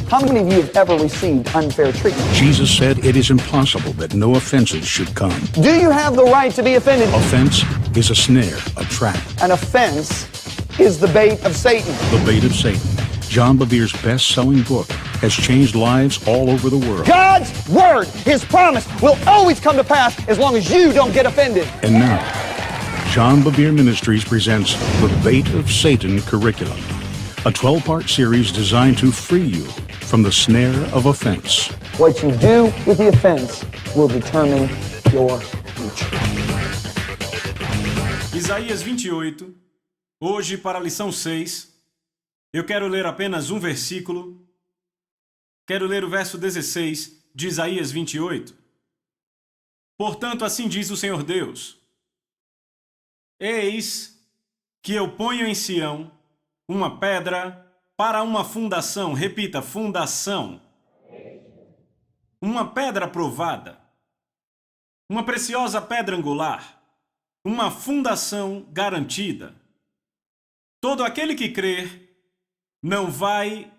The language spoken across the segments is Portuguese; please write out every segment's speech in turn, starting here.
How many of you have ever received unfair treatment? Jesus said it is impossible that no offenses should come. Do you have the right to be offended? Offense is a snare, a trap. An offense is the bait of Satan. The bait of Satan. John Bevere's best-selling book has changed lives all over the world. God's word, his promise, will always come to pass as long as you don't get offended. And now, John Bevere Ministries presents The Bait of Satan Curriculum, a 12-part series designed to free you from the snare of offense. What you do with the offense will determine your future. Isaías 28. Hoje, para a lição 6, eu quero ler apenas um versículo. Quero ler o verso 16 de Isaías 28. Portanto, assim diz o Senhor Deus: Eis que eu ponho em Sião uma pedra para uma fundação. Repita, fundação. Uma pedra provada. Uma preciosa pedra angular. Uma fundação garantida. Todo aquele que crer não vai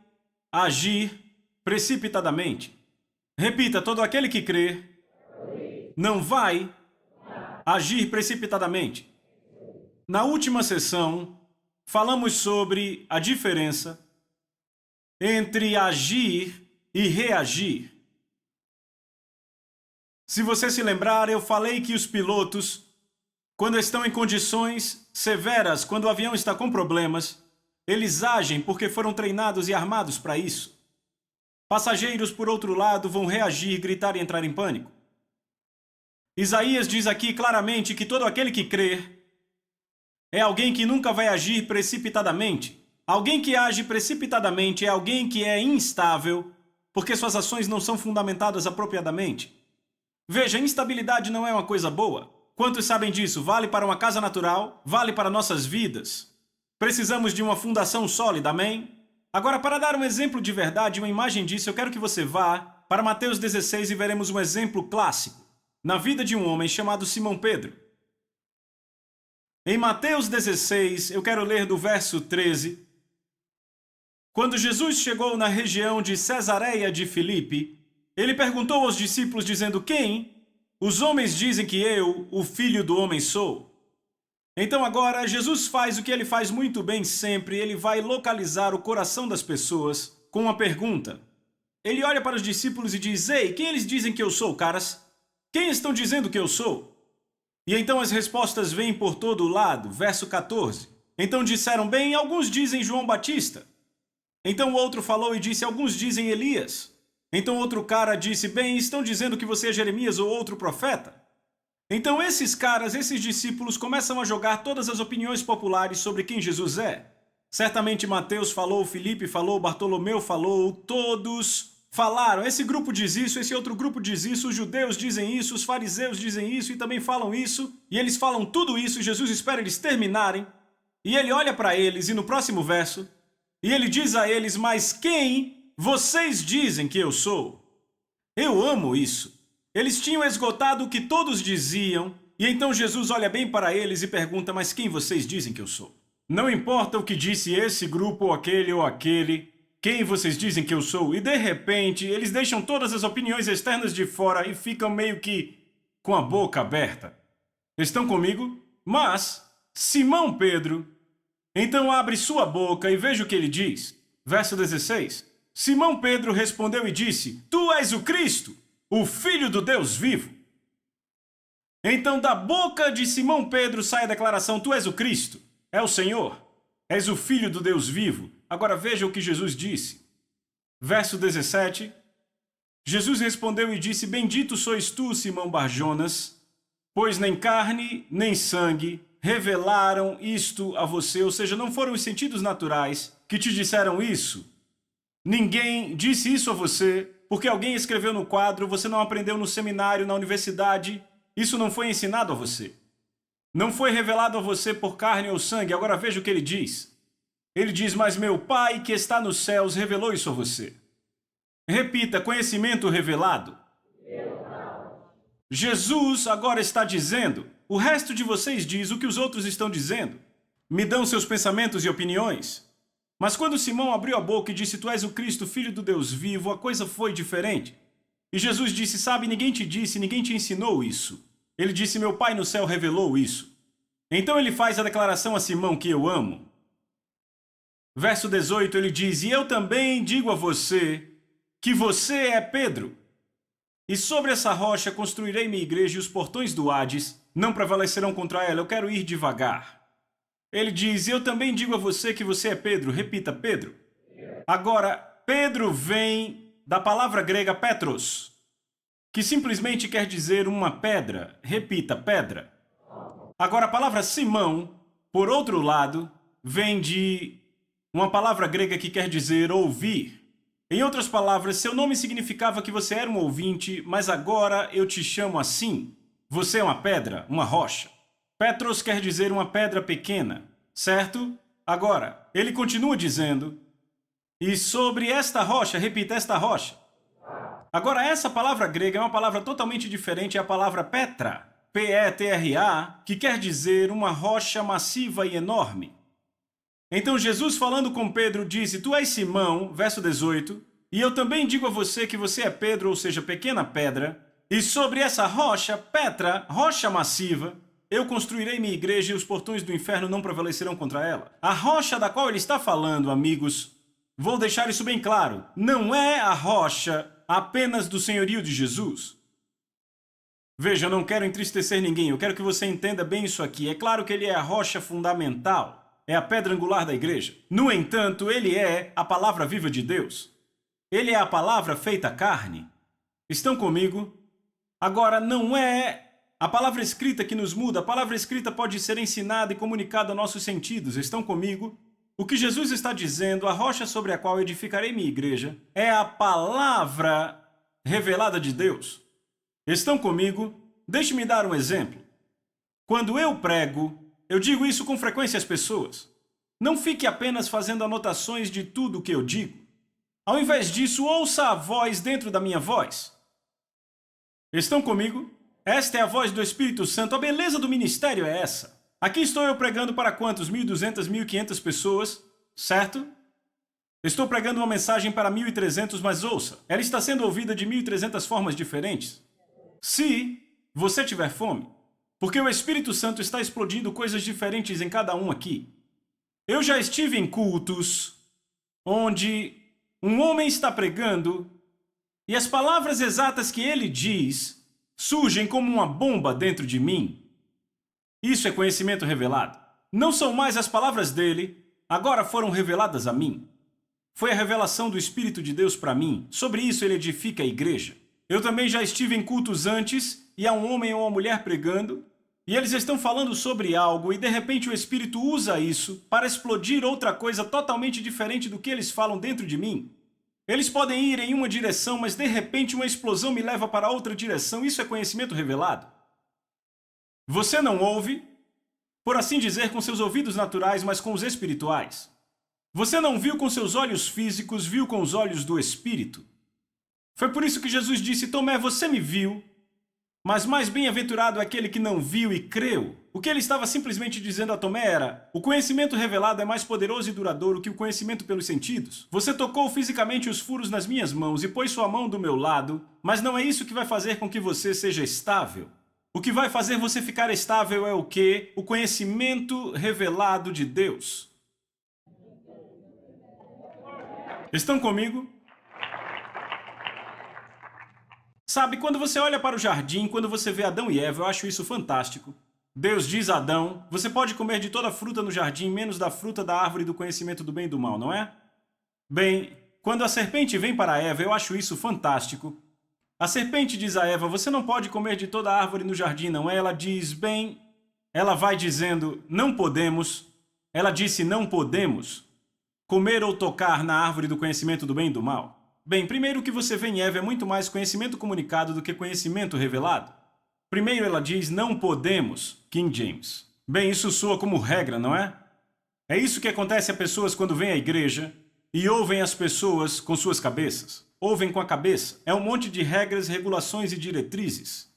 agir precipitadamente. Repita, todo aquele que crer não vai agir precipitadamente. Na última sessão, falamos sobre a diferença entre agir e reagir. Se você se lembrar, eu falei que os pilotos, quando estão em condições severas, quando o avião está com problemas, eles agem porque foram treinados e armados para isso. Passageiros, por outro lado, vão reagir, gritar e entrar em pânico. Isaías diz aqui claramente que todo aquele que crer é alguém que nunca vai agir precipitadamente. Alguém que age precipitadamente é alguém que é instável, porque suas ações não são fundamentadas apropriadamente. Veja, instabilidade não é uma coisa boa. Quantos sabem disso? Vale para uma casa natural, vale para nossas vidas. Precisamos de uma fundação sólida, amém? Agora, para dar um exemplo de verdade, uma imagem disso, eu quero que você vá para Mateus 16 e veremos um exemplo clássico na vida de um homem chamado Simão Pedro. Em Mateus 16, eu quero ler do verso 13. Quando Jesus chegou na região de Cesareia de Filipe, ele perguntou aos discípulos dizendo: Quem os homens dizem que eu, o Filho do Homem, sou? Então agora Jesus faz o que ele faz muito bem sempre, ele vai localizar o coração das pessoas com uma pergunta. Ele olha para os discípulos e diz: Ei, quem eles dizem que eu sou, caras? Quem estão dizendo que eu sou? E então as respostas vêm por todo lado. Verso 14. Então disseram: Bem, alguns dizem João Batista. Então o outro falou e disse: Alguns dizem Elias. Então outro cara disse: Bem, estão dizendo que você é Jeremias ou outro profeta? Então esses caras, esses discípulos começam a jogar todas as opiniões populares sobre quem Jesus é. Certamente Mateus falou, Filipe falou, Bartolomeu falou, todos falaram. Esse grupo diz isso, esse outro grupo diz isso, os judeus dizem isso, os fariseus dizem isso e também falam isso. E eles falam tudo isso, Jesus espera eles terminarem. E ele olha para eles e no próximo verso, e ele diz a eles: Mas quem vocês dizem que eu sou? Eu amo isso. Eles tinham esgotado o que todos diziam, e então Jesus olha bem para eles e pergunta: Mas quem vocês dizem que eu sou? Não importa o que disse esse grupo ou aquele, quem vocês dizem que eu sou? E de repente, eles deixam todas as opiniões externas de fora e ficam meio que com a boca aberta. Estão comigo? Mas Simão Pedro então abre sua boca e veja o que ele diz. Verso 16. Simão Pedro respondeu e disse: Tu és o Cristo, o Filho do Deus vivo. Então da boca de Simão Pedro sai a declaração: Tu és o Cristo, é o Senhor, és o Filho do Deus vivo. Agora veja o que Jesus disse. Verso 17. Jesus respondeu e disse: Bendito sois tu, Simão Barjonas, pois nem carne nem sangue revelaram isto a você, ou seja, não foram os sentidos naturais que te disseram isso. Ninguém disse isso a você porque alguém escreveu no quadro, você não aprendeu no seminário, na universidade. Isso não foi ensinado a você. Não foi revelado a você por carne ou sangue. Agora veja o que ele diz. Ele diz: Mas meu Pai que está nos céus revelou isso a você. Repita: conhecimento revelado. Jesus agora está dizendo: o resto de vocês diz o que os outros estão dizendo. Me dão seus pensamentos e opiniões. Mas quando Simão abriu a boca e disse, tu és o Cristo, filho do Deus vivo, a coisa foi diferente. E Jesus disse, sabe, ninguém te disse, ninguém te ensinou isso. Ele disse, meu Pai no céu revelou isso. Então ele faz a declaração a Simão que eu amo. Verso 18, ele diz, e eu também digo a você que você é Pedro. E sobre essa rocha construirei minha igreja e os portões do Hades não prevalecerão contra ela. Eu quero ir devagar. Ele diz, eu também digo a você que você é Pedro. Repita, Pedro. Agora, Pedro vem da palavra grega Petros, que simplesmente quer dizer uma pedra. Repita, pedra. Agora, a palavra Simão, por outro lado, vem de uma palavra grega que quer dizer ouvir. Em outras palavras, seu nome significava que você era um ouvinte, mas agora eu te chamo assim. Você é uma pedra, uma rocha. Petros quer dizer uma pedra pequena, certo? Agora, ele continua dizendo, e sobre esta rocha, repita, esta rocha. Agora, essa palavra grega é uma palavra totalmente diferente, é a palavra Petra, P-E-T-R-A, que quer dizer uma rocha massiva e enorme. Então Jesus falando com Pedro disse, tu és Simão, verso 18, e eu também digo a você que você é Pedro, ou seja, pequena pedra, e sobre essa rocha, Petra, rocha massiva, eu construirei minha igreja e os portões do inferno não prevalecerão contra ela. A rocha da qual ele está falando, amigos, vou deixar isso bem claro, não é a rocha apenas do senhorio de Jesus. Veja, eu não quero entristecer ninguém, eu quero que você entenda bem isso aqui. É claro que ele é a rocha fundamental. É a pedra angular da igreja. No entanto, ele é a palavra viva de Deus. Ele é a palavra feita carne. Estão comigo? Agora, não é a palavra escrita que nos muda. A palavra escrita pode ser ensinada e comunicada a nossos sentidos. Estão comigo? O que Jesus está dizendo, a rocha sobre a qual edificarei minha igreja, é a palavra revelada de Deus. Estão comigo? Deixe-me dar um exemplo. Quando eu prego, eu digo isso com frequência às pessoas. Não fique apenas fazendo anotações de tudo o que eu digo. Ao invés disso, ouça a voz dentro da minha voz. Estão comigo? Esta é a voz do Espírito Santo. A beleza do ministério é essa. Aqui estou eu pregando para quantos? 1.200, 1.500 pessoas, certo? Estou pregando uma mensagem para 1.300, mas ouça, ela está sendo ouvida de 1.300 formas diferentes. Se você tiver fome, porque o Espírito Santo está explodindo coisas diferentes em cada um aqui. Eu já estive em cultos onde um homem está pregando e as palavras exatas que ele diz surgem como uma bomba dentro de mim. Isso é conhecimento revelado. Não são mais as palavras dele, agora foram reveladas a mim. Foi a revelação do Espírito de Deus para mim. Sobre isso ele edifica a igreja. Eu também já estive em cultos antes e há um homem ou uma mulher pregando e eles estão falando sobre algo e de repente o Espírito usa isso para explodir outra coisa totalmente diferente do que eles falam dentro de mim. Eles podem ir em uma direção, mas de repente uma explosão me leva para outra direção. Isso é conhecimento revelado. Você não ouve, por assim dizer, com seus ouvidos naturais, mas com os espirituais. Você não viu com seus olhos físicos, viu com os olhos do Espírito. Foi por isso que Jesus disse, Tomé, você me viu, mas mais bem-aventurado é aquele que não viu e creu. O que ele estava simplesmente dizendo a Tomé era, o conhecimento revelado é mais poderoso e duradouro que o conhecimento pelos sentidos. Você tocou fisicamente os furos nas minhas mãos e pôs sua mão do meu lado, mas não é isso que vai fazer com que você seja estável. O que vai fazer você ficar estável é o quê? O conhecimento revelado de Deus. Estão comigo? Sabe, quando você olha para o jardim, quando você vê Adão e Eva, eu acho isso fantástico. Deus diz a Adão, você pode comer de toda a fruta no jardim, menos da fruta da árvore do conhecimento do bem e do mal, não é? Bem, quando a serpente vem para Eva, eu acho isso fantástico. A serpente diz a Eva, você não pode comer de toda a árvore no jardim, não é? Ela diz, bem, ela vai dizendo, não podemos. Ela disse, não podemos comer ou tocar na árvore do conhecimento do bem e do mal. Bem, primeiro o que você vê em Eva é muito mais conhecimento comunicado do que conhecimento revelado. Primeiro ela diz, não podemos, King James. Bem, isso soa como regra, não é? É isso que acontece a pessoas quando vêm à igreja e ouvem as pessoas com suas cabeças. Ouvem com a cabeça. É um monte de regras, regulações e diretrizes.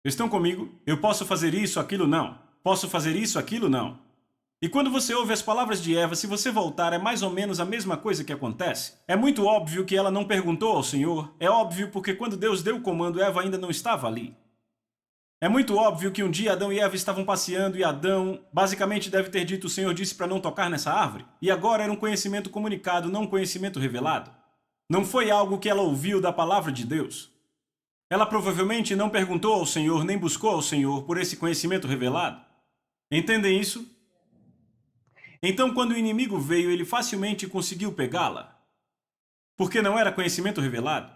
Estão comigo? Eu posso fazer isso, aquilo não. Posso fazer isso, aquilo não. E quando você ouve as palavras de Eva, se você voltar, é mais ou menos a mesma coisa que acontece. É muito óbvio que ela não perguntou ao Senhor. É óbvio porque quando Deus deu o comando, Eva ainda não estava ali. É muito óbvio que um dia Adão e Eva estavam passeando e Adão basicamente deve ter dito: o Senhor disse para não tocar nessa árvore. E agora era um conhecimento comunicado, não um conhecimento revelado. Não foi algo que ela ouviu da palavra de Deus. Ela provavelmente não perguntou ao Senhor, nem buscou ao Senhor por esse conhecimento revelado. Entendem isso? Então, quando o inimigo veio, ele facilmente conseguiu pegá-la. Porque não era conhecimento revelado.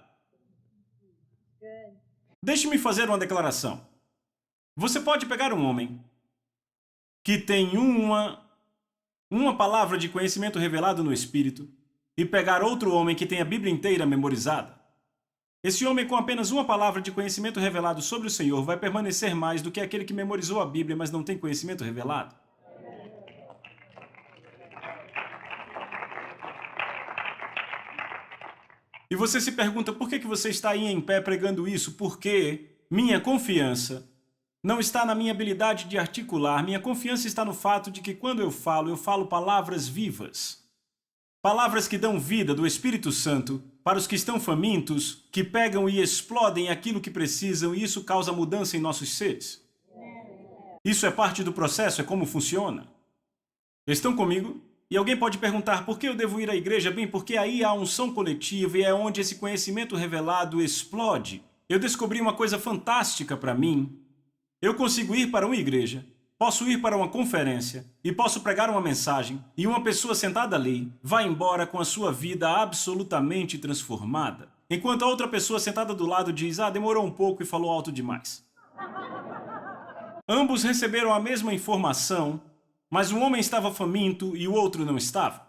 Deixe-me fazer uma declaração. Você pode pegar um homem que tem uma palavra de conhecimento revelado no Espírito e pegar outro homem que tem a Bíblia inteira memorizada. Esse homem com apenas uma palavra de conhecimento revelado sobre o Senhor vai permanecer mais do que aquele que memorizou a Bíblia, mas não tem conhecimento revelado. E você se pergunta, por que você está aí em pé pregando isso? Porque minha confiança não está na minha habilidade de articular. Minha confiança está no fato de que quando eu falo palavras vivas. Palavras que dão vida do Espírito Santo para os que estão famintos, que pegam e explodem aquilo que precisam, e isso causa mudança em nossos seres. Isso é parte do processo, é como funciona. Estão comigo? E alguém pode perguntar, por que eu devo ir à igreja? Bem, porque aí há unção coletiva e é onde esse conhecimento revelado explode. Eu descobri uma coisa fantástica para mim. Eu consigo ir para uma igreja, posso ir para uma conferência e posso pregar uma mensagem e uma pessoa sentada ali vai embora com a sua vida absolutamente transformada, enquanto a outra pessoa sentada do lado diz, demorou um pouco e falou alto demais. Ambos receberam a mesma informação, mas um homem estava faminto e o outro não estava.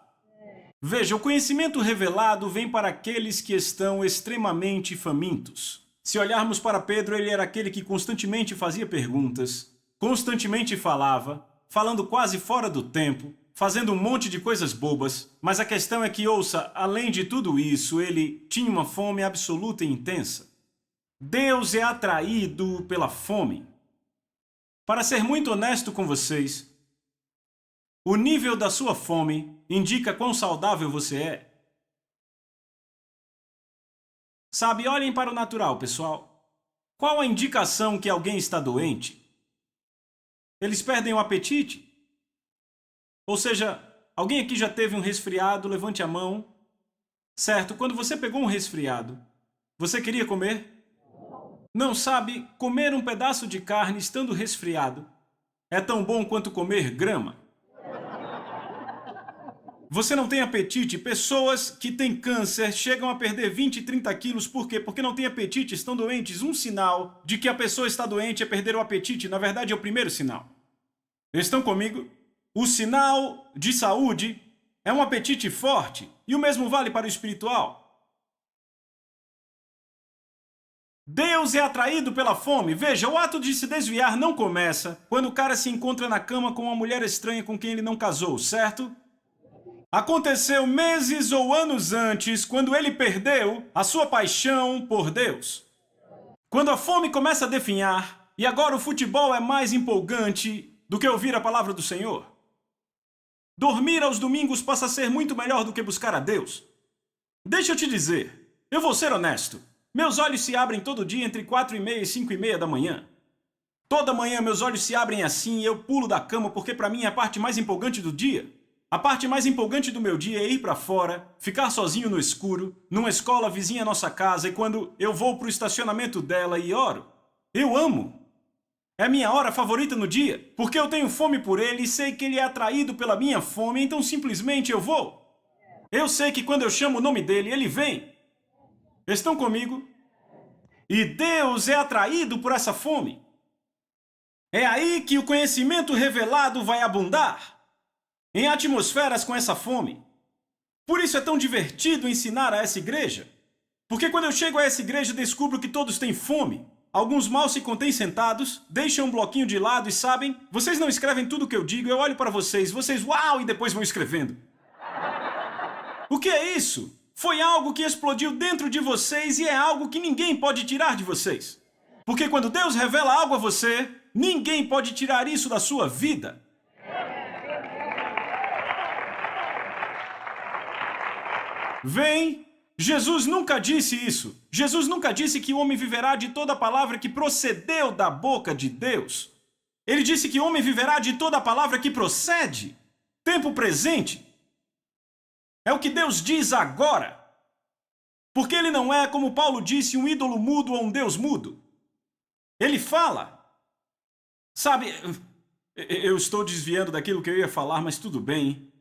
Veja, o conhecimento revelado vem para aqueles que estão extremamente famintos. Se olharmos para Pedro, ele era aquele que constantemente fazia perguntas, constantemente falava, falando quase fora do tempo, fazendo um monte de coisas bobas, mas a questão é que, ouça, além de tudo isso, ele tinha uma fome absoluta e intensa. Deus é atraído pela fome. Para ser muito honesto com vocês, o nível da sua fome indica quão saudável você é. Sabe, olhem para o natural, pessoal. Qual a indicação que alguém está doente? Eles perdem o apetite? Ou seja, alguém aqui já teve um resfriado? Levante a mão. Certo, quando você pegou um resfriado, você queria comer? Não, sabe, comer um pedaço de carne estando resfriado é tão bom quanto comer grama. Você não tem apetite? Pessoas que têm câncer chegam a perder 20, 30 quilos. Por quê? Porque não têm apetite, estão doentes. Um sinal de que a pessoa está doente é perder o apetite. Na verdade, é o primeiro sinal. Estão comigo? O sinal de saúde é um apetite forte. E o mesmo vale para o espiritual. Deus é atraído pela fome. Veja, o ato de se desviar não começa quando o cara se encontra na cama com uma mulher estranha com quem ele não casou, certo? Aconteceu meses ou anos antes, quando ele perdeu a sua paixão por Deus. Quando a fome começa a definhar, e agora o futebol é mais empolgante do que ouvir a palavra do Senhor. Dormir aos domingos passa a ser muito melhor do que buscar a Deus. Deixa eu te dizer, eu vou ser honesto. Meus olhos se abrem todo dia entre 4h30 e 5h30 da manhã. Toda manhã meus olhos se abrem assim e eu pulo da cama porque para mim é a parte mais empolgante do dia. A parte mais empolgante do meu dia é ir para fora, ficar sozinho no escuro, numa escola vizinha à nossa casa, e quando eu vou para o estacionamento dela e oro, eu amo. É minha hora favorita no dia, porque eu tenho fome por ele e sei que ele é atraído pela minha fome, então simplesmente eu vou. Eu sei que quando eu chamo o nome dele, ele vem. Estão comigo? E Deus é atraído por essa fome. É aí que o conhecimento revelado vai abundar. Em atmosferas com essa fome. Por isso é tão divertido ensinar a essa igreja. Porque quando eu chego a essa igreja descubro que todos têm fome. Alguns mal se contêm sentados, deixam um bloquinho de lado e sabem, vocês não escrevem tudo o que eu digo, eu olho para vocês, uau, e depois vão escrevendo. O que é isso? Foi algo que explodiu dentro de vocês e é algo que ninguém pode tirar de vocês. Porque quando Deus revela algo a você, ninguém pode tirar isso da sua vida. Vem! Jesus nunca disse isso. Jesus nunca disse que o homem viverá de toda palavra que procedeu da boca de Deus. Ele disse que o homem viverá de toda palavra que procede. Tempo presente. É o que Deus diz agora. Porque ele não é, como Paulo disse, um ídolo mudo ou um Deus mudo. Ele fala. Sabe, eu estou desviando daquilo que eu ia falar, mas tudo bem.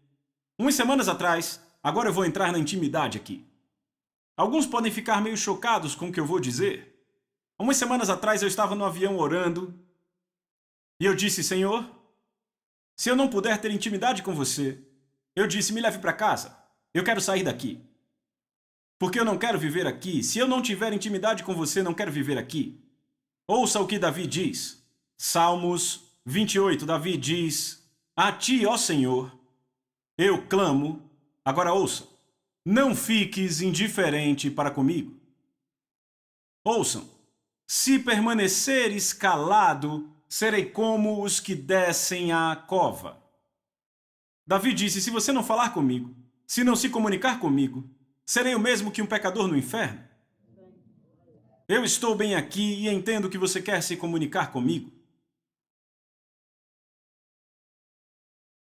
Umas semanas atrás, agora eu vou entrar na intimidade aqui. Alguns podem ficar meio chocados com o que eu vou dizer. Umas semanas atrás eu estava no avião orando e eu disse, Senhor, se eu não puder ter intimidade com você, eu disse, me leve para casa. Eu quero sair daqui. Porque eu não quero viver aqui. Se eu não tiver intimidade com você, não quero viver aqui. Ouça o que Davi diz. Salmos 28, Davi diz, a ti, ó Senhor, eu clamo. Agora ouça. Não fiques indiferente para comigo. Ouçam. Se permaneceres calado, serei como os que descem à cova. Davi disse, se você não falar comigo, se não se comunicar comigo, serei o mesmo que um pecador no inferno? Eu estou bem aqui e entendo que você quer se comunicar comigo.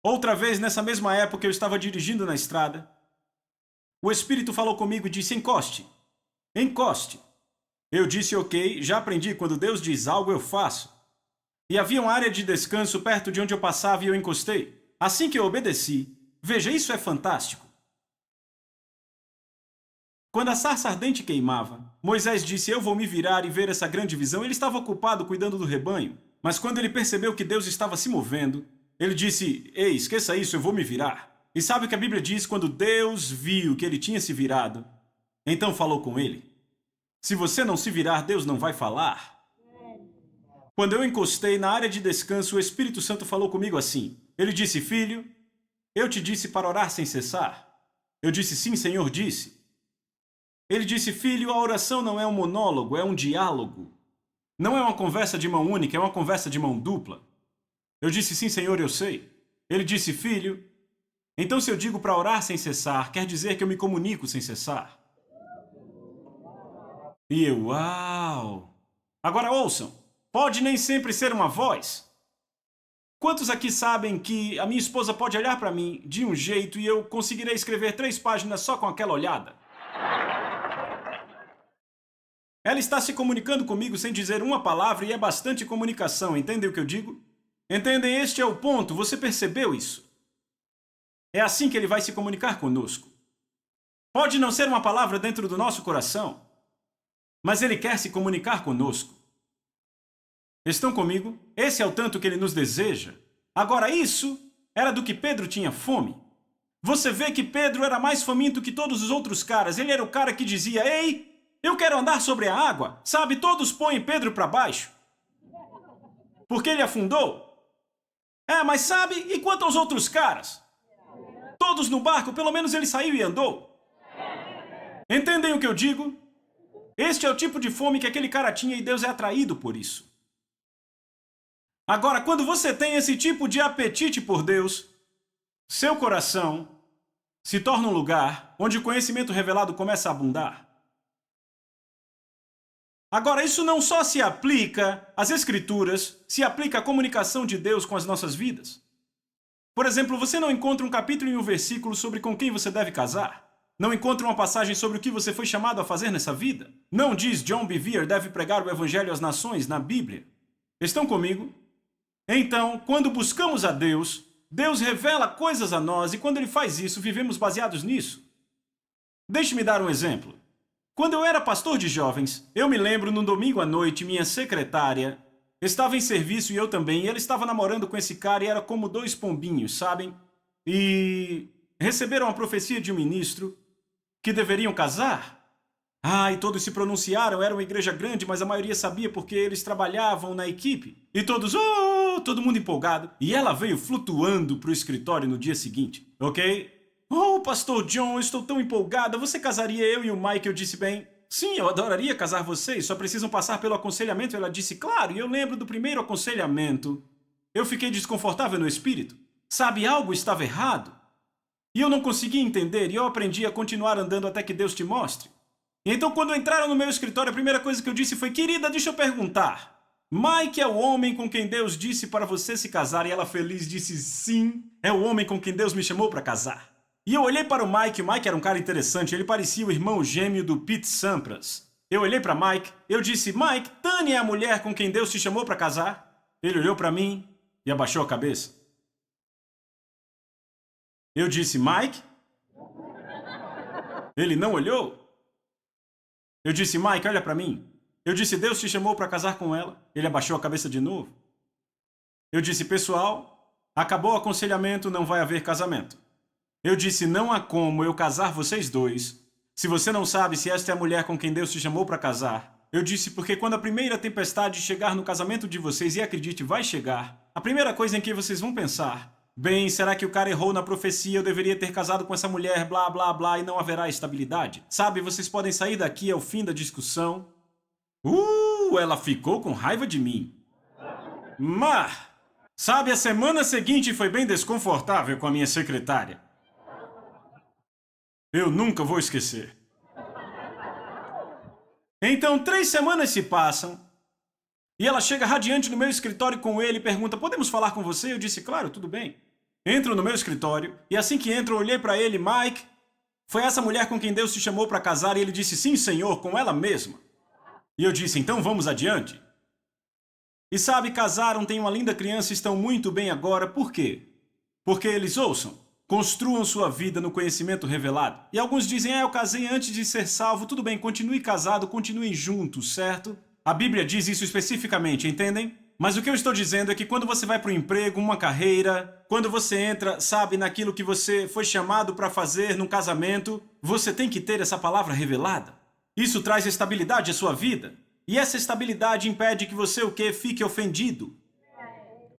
Outra vez, nessa mesma época, eu estava dirigindo na estrada. O Espírito falou comigo e disse, encoste. Encoste. Eu disse, ok, já aprendi, quando Deus diz algo, eu faço. E havia uma área de descanso perto de onde eu passava e eu encostei. Assim que eu obedeci, veja, isso é fantástico. Quando a sarça ardente queimava, Moisés disse, eu vou me virar e ver essa grande visão. Ele estava ocupado cuidando do rebanho. Mas quando ele percebeu que Deus estava se movendo, ele disse, ei, esqueça isso, eu vou me virar. E sabe o que a Bíblia diz? Quando Deus viu que ele tinha se virado, então falou com ele. Se você não se virar, Deus não vai falar. Quando eu encostei na área de descanso, o Espírito Santo falou comigo assim. Ele disse, filho, eu te disse para orar sem cessar. Eu disse, sim, Senhor, disse. Ele disse, filho, a oração não é um monólogo, é um diálogo. Não é uma conversa de mão única, é uma conversa de mão dupla. Eu disse, sim, Senhor, eu sei. Ele disse, filho, então se eu digo para orar sem cessar, quer dizer que eu me comunico sem cessar. E eu, uau! Agora ouçam, pode nem sempre ser uma voz. Quantos aqui sabem que a minha esposa pode olhar para mim de um jeito e eu conseguirei escrever 3 páginas só com aquela olhada? Ela está se comunicando comigo sem dizer uma palavra e é bastante comunicação, entendem o que eu digo? Entendem? Este é o ponto, você percebeu isso? É assim que ele vai se comunicar conosco. Pode não ser uma palavra dentro do nosso coração, mas ele quer se comunicar conosco. Estão comigo? Esse é o tanto que ele nos deseja. Agora, isso era do que Pedro tinha fome. Você vê que Pedro era mais faminto que todos os outros caras. Ele era o cara que dizia, ei, eu quero andar sobre a água. Sabe, todos põem Pedro para baixo. Porque ele afundou. Mas sabe, e quanto aos outros caras? Todos no barco, pelo menos ele saiu e andou. Entendem o que eu digo? Este é o tipo de fome que aquele cara tinha e Deus é atraído por isso. Agora, quando você tem esse tipo de apetite por Deus, seu coração se torna um lugar onde o conhecimento revelado começa a abundar. Agora, isso não só se aplica às Escrituras, se aplica à comunicação de Deus com as nossas vidas. Por exemplo, você não encontra um capítulo e um versículo sobre com quem você deve casar. Não encontra uma passagem sobre o que você foi chamado a fazer nessa vida. Não diz John Bevere deve pregar o Evangelho às nações na Bíblia. Estão comigo? Então, quando buscamos a Deus, Deus revela coisas a nós e quando Ele faz isso, vivemos baseados nisso. Deixe-me dar um exemplo. Quando eu era pastor de jovens, eu me lembro num domingo à noite, minha secretária estava em serviço e eu também, e ela estava namorando com esse cara e era como 2 pombinhos, sabem? E receberam a profecia de um ministro que deveriam casar. E todos se pronunciaram, era uma igreja grande, mas a maioria sabia porque eles trabalhavam na equipe. E todos, todo mundo empolgado. E ela veio flutuando para o escritório no dia seguinte, ok? Pastor John, eu estou tão empolgada, você casaria eu e o Mike? Eu disse, bem, sim, eu adoraria casar vocês, só precisam passar pelo aconselhamento. Ela disse, claro, e eu lembro do primeiro aconselhamento. Eu fiquei desconfortável no espírito. Sabe, algo estava errado. E eu não conseguia entender, e eu aprendi a continuar andando até que Deus te mostre. E então, quando entraram no meu escritório, a primeira coisa que eu disse foi: querida, deixa eu perguntar. Mike é o homem com quem Deus disse para você se casar? E ela feliz disse: sim, é o homem com quem Deus me chamou para casar. E eu olhei para o Mike era um cara interessante, ele parecia o irmão gêmeo do Pete Sampras. Eu olhei para Mike, eu disse: Mike, Tânia é a mulher com quem Deus te chamou para casar? Ele olhou para mim e abaixou a cabeça. Eu disse: Mike? Ele não olhou. Eu disse: Mike, olha para mim. Eu disse: Deus te chamou para casar com ela. Ele abaixou a cabeça de novo. Eu disse: pessoal, acabou o aconselhamento, não vai haver casamento. Eu disse: não há como eu casar vocês dois se você não sabe se esta é a mulher com quem Deus te chamou para casar. Eu disse porque quando a primeira tempestade chegar no casamento de vocês, e acredite, vai chegar, a primeira coisa em que vocês vão pensar: bem, será que o cara errou na profecia? Eu deveria ter casado com essa mulher, blá, blá, blá, e não haverá estabilidade. Sabe, vocês podem sair daqui ao fim da discussão. Ela ficou com raiva de mim. Mas, sabe, a semana seguinte foi bem desconfortável com a minha secretária. Eu nunca vou esquecer. Então, 3 semanas se passam e ela chega radiante no meu escritório com ele e pergunta: podemos falar com você? Eu disse: claro, tudo bem. Entro no meu escritório e assim que entro eu olhei para ele: Mike, foi essa mulher com quem Deus te chamou para casar? E ele disse: sim, senhor, com ela mesma. E eu disse: então vamos adiante. E sabe, casaram, têm uma linda criança, estão muito bem agora. Por quê? Porque eles ouçam. Construam sua vida no conhecimento revelado. E alguns dizem: eu casei antes de ser salvo. Tudo bem, continue casado, continuem juntos, certo? A Bíblia diz isso especificamente, entendem? Mas o que eu estou dizendo é que quando você vai para o emprego, uma carreira, quando você entra, sabe, naquilo que você foi chamado para fazer num casamento, você tem que ter essa palavra revelada. Isso traz estabilidade à sua vida. E essa estabilidade impede que você o quê? Fique ofendido.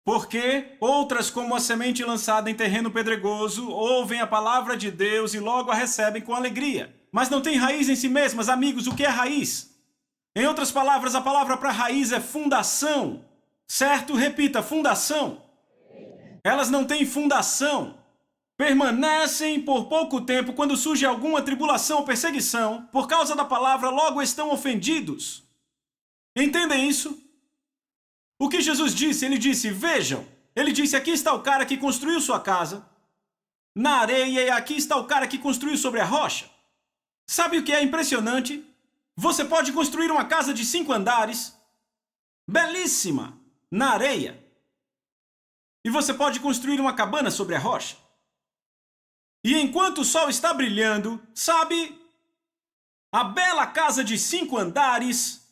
Porque outras, como a semente lançada em terreno pedregoso, ouvem a palavra de Deus e logo a recebem com alegria. Mas não tem raiz em si mesmas. Amigos, o que é raiz? Em outras palavras, a palavra para raiz é fundação. Certo? Repita: fundação. Elas não têm fundação. Permanecem por pouco tempo. Quando surge alguma tribulação ou perseguição, por causa da palavra, logo estão ofendidos. Entendem isso? O que Jesus disse? Ele disse: vejam, ele disse: aqui está o cara que construiu sua casa na areia e aqui está o cara que construiu sobre a rocha. Sabe o que é impressionante? Você pode construir uma casa de 5 andares, belíssima, na areia. E você pode construir uma cabana sobre a rocha. E enquanto o sol está brilhando, sabe, a bela casa de 5 andares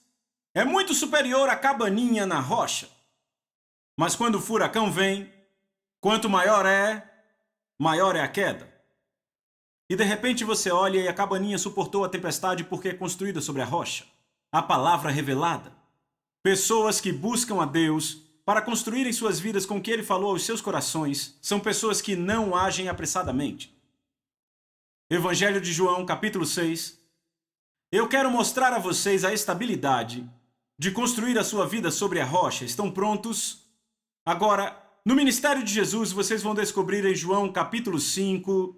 é muito superior à cabaninha na rocha. Mas quando o furacão vem, quanto maior é a queda. E de repente você olha e a cabaninha suportou a tempestade porque é construída sobre a rocha. A palavra revelada. Pessoas que buscam a Deus para construírem suas vidas com o que Ele falou aos seus corações são pessoas que não agem apressadamente. Evangelho de João, capítulo 6. Eu quero mostrar a vocês a estabilidade de construir a sua vida sobre a rocha. Estão prontos? Agora, no ministério de Jesus, vocês vão descobrir em João capítulo 5,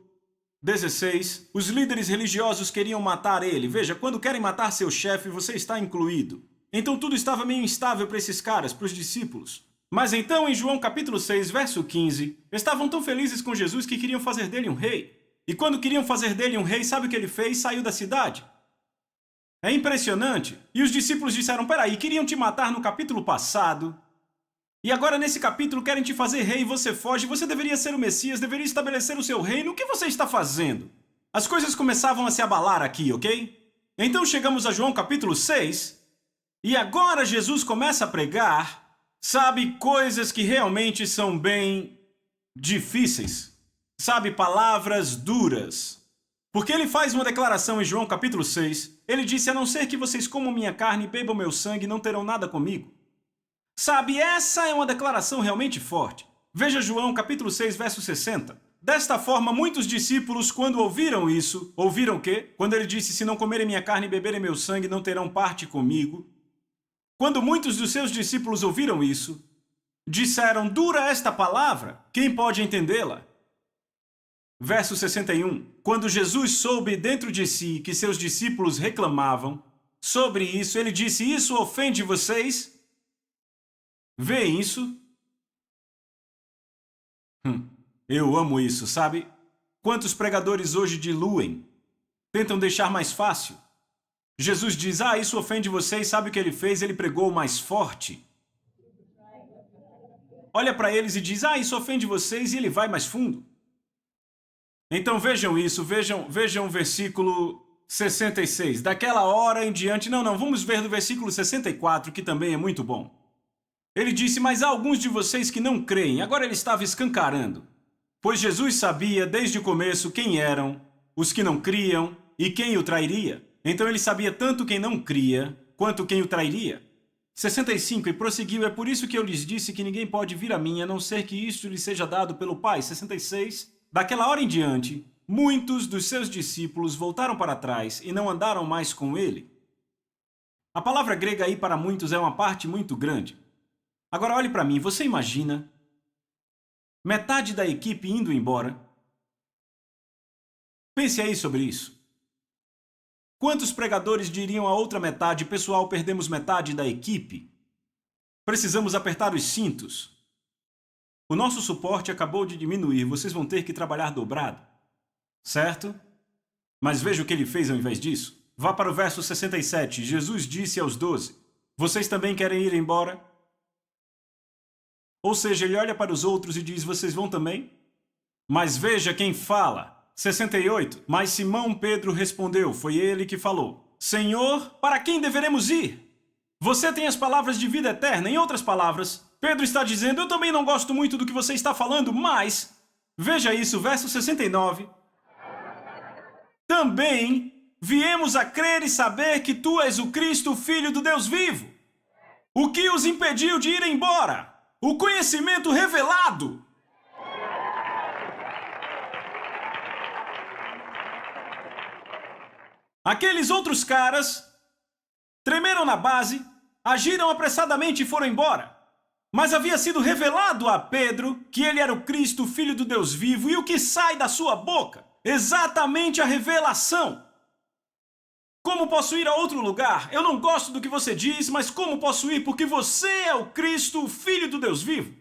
16, os líderes religiosos queriam matar ele. Veja, quando querem matar seu chefe, você está incluído. Então tudo estava meio instável para esses caras, para os discípulos. Mas então, em João capítulo 6, verso 15, estavam tão felizes com Jesus que queriam fazer dele um rei. E quando queriam fazer dele um rei, sabe o que ele fez? Saiu da cidade. É impressionante. E os discípulos disseram: peraí, queriam te matar no capítulo passado. E agora nesse capítulo querem te fazer rei e você foge. Você deveria ser o Messias, deveria estabelecer o seu reino. O que você está fazendo? As coisas começavam a se abalar aqui, ok? Então chegamos a João capítulo 6. E agora Jesus começa a pregar, sabe, coisas que realmente são bem difíceis. Sabe, palavras duras. Porque ele faz uma declaração em João capítulo 6. Ele disse: a não ser que vocês comam minha carne e bebam meu sangue, não terão nada comigo. Sabe, essa é uma declaração realmente forte. Veja João capítulo 6, verso 60. Desta forma, muitos discípulos, quando ouviram isso, ouviram o quê? Quando ele disse: se não comerem minha carne e beberem meu sangue, não terão parte comigo. Quando muitos dos seus discípulos ouviram isso, disseram: dura esta palavra, quem pode entendê-la? Verso 61. Quando Jesus soube dentro de si que seus discípulos reclamavam sobre isso, ele disse: isso ofende vocês? Vê isso? Eu amo isso, sabe? Quantos pregadores hoje diluem, tentam deixar mais fácil. Jesus diz: isso ofende vocês, sabe o que ele fez? Ele pregou mais forte. Olha para eles e diz: isso ofende vocês, e ele vai mais fundo. Então vejam isso, vejam o versículo 66. Daquela hora em diante, não, vamos ver do versículo 64, que também é muito bom. Ele disse: mas há alguns de vocês que não creem. Agora ele estava escancarando. Pois Jesus sabia desde o começo quem eram os que não criam e quem o trairia. Então ele sabia tanto quem não cria quanto quem o trairia. 65, e prosseguiu: é por isso que eu lhes disse que ninguém pode vir a mim, a não ser que isto lhe seja dado pelo Pai. 66, daquela hora em diante, muitos dos seus discípulos voltaram para trás e não andaram mais com ele. A palavra grega aí para muitos é uma parte muito grande. Agora olhe para mim, você imagina metade da equipe indo embora? Pense aí sobre isso. Quantos pregadores diriam à outra metade: pessoal, perdemos metade da equipe? Precisamos apertar os cintos. O nosso suporte acabou de diminuir, vocês vão ter que trabalhar dobrado. Certo? Mas veja o que ele fez ao invés disso. Vá para o verso 67. Jesus disse aos 12: vocês também querem ir embora? Ou seja, ele olha para os outros e diz: vocês vão também? Mas veja quem fala. 68. Mas Simão Pedro respondeu, foi ele que falou: Senhor, para quem deveremos ir? Você tem as palavras de vida eterna. Em outras palavras, Pedro está dizendo: eu também não gosto muito do que você está falando, mas... Veja isso, verso 69. Também viemos a crer e saber que tu és o Cristo, o Filho do Deus vivo. O que os impediu de ir embora? O conhecimento revelado. Aqueles outros caras tremeram na base, agiram apressadamente e foram embora. Mas havia sido revelado a Pedro que ele era o Cristo, o Filho do Deus vivo, e o que sai da sua boca? Exatamente a revelação. Como posso ir a outro lugar? Eu não gosto do que você diz, mas como posso ir? Porque você é o Cristo, o Filho do Deus vivo.